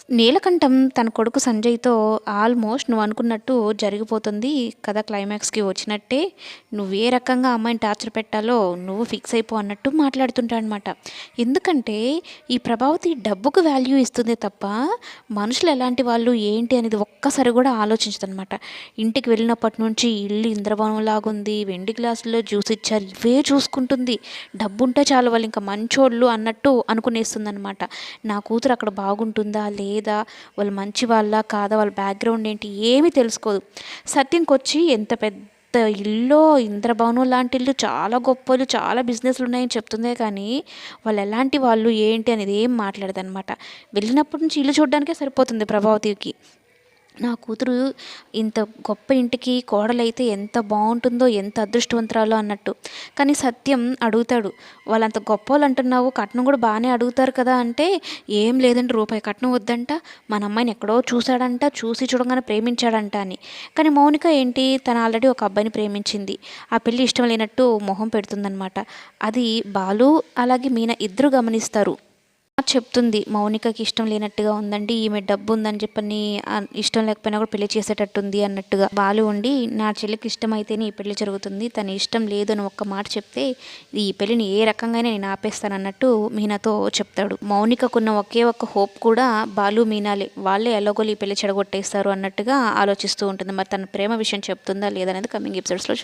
నీలకంఠం తన కొడుకు సంజయ్‌తో ఆల్మోస్ట్ నువ్వనుకున్నట్టు జరిగిపోతుంది. కథ క్లైమాక్స్‌కి వచ్చినట్టే. నువ్వు ఏ రకంగా ఆ అమ్మాయిని టార్చర్ పెట్టాలో నువ్వు ఫిక్స్ అయిపో అన్నట్టు మాట్లాడుతుంటాడనమాట. ఎందుకంటే ఈ ప్రభావతి డబ్బుకు వాల్యూ ఇస్తుందే తప్ప మనుషులు ఎలాంటి వాళ్ళు ఏంటి అనేది ఒక్కసారి కూడా ఆలోచించదనమాట. ఇంటికి వెళ్ళినప్పటి నుంచి ఇల్లు ఇంద్రభవనంలాగుంది. వెండి గ్లాసుల్లో జ్యూస్ ఇచ్చారు. ఇవే చూసుకుంటుంది. డబ్బుంటే చాలు వాళ్ళు ఇంకా మంచోళ్ళు అన్నట్టు అనుకునేస్తుందనమాట. నా కూతురు అక్కడ బాగుంటుందా లేదా, వాళ్ళు మంచి వాళ్ళా కాదా, వాళ్ళ బ్యాక్గ్రౌండ్ ఏంటి ఏమీ తెలుసుకోదు. సత్యంకొచ్చి ఎంత పెద్ద ఇల్లో ఇంద్రభవనం లాంటి ఇల్లు, చాలా గొప్పలు, చాలా బిజినెస్లు ఉన్నాయని చెప్తుందే కానీ వాళ్ళు ఎలాంటి వాళ్ళు ఏంటి అనేది ఏం మాట్లాడదనమాట. వెళ్ళినప్పటి నుంచి ఇల్లు చూడడానికే సరిపోతుంది ప్రభావతికి. నా కూతురు ఇంత గొప్ప ఇంటికి కోడలైతే ఎంత బాగుంటుందో, ఎంత అదృష్టవంతురాలో అన్నట్టు. కానీ సత్యం అడుగుతాడు, వాళ్ళంత గొప్పవాళ్ళు అంటున్నావు, కట్నం కూడా బాగానే అడుగుతారు కదా అంటే, ఏం లేదంటే రూపాయి కట్నం వద్దంట, మన అమ్మాయిని ఎక్కడో చూశాడంట, చూసి చూడంగానే ప్రేమించాడంట అని. కానీ మౌనిక ఏంటి, తను ఆల్రెడీ ఒక అబ్బాయిని ప్రేమించింది. ఆ పెళ్ళి ఇష్టం లేనట్టు మొహం పెడుతుందనమాట. అది బాలు అలాగే మీనా ఇద్దరు గమనిస్తారు. చెప్తుంది, మౌనికకి ఇష్టం లేనట్టుగా ఉందండి, ఈమె డబ్బు ఉందని చెప్పని ఇష్టం లేకపోయినా కూడా పెళ్లి చేసేటట్టుంది అన్నట్టుగా. బాలు ఉండి, నా చెల్లికి ఇష్టమైతేనే ఈ పెళ్లి జరుగుతుంది, తన ఇష్టం లేదు అని ఒక్క మాట చెప్తే ఈ పెళ్లిని ఏ రకంగానే నేను ఆపేస్తాను అన్నట్టు మీనాతో చెప్తాడు. మౌనికకున్న ఒకే ఒక్క హోప్ కూడా బాలు మీనాలే, వాళ్ళే ఎలాగోలు ఈ పెళ్లి చెడగొట్టేస్తారు అన్నట్టుగా ఆలోచిస్తూ ఉంటుంది. మరి తన ప్రేమ విషయం చెప్తుందా లేదనేది కమింగ్ ఎపిసోడ్స్లో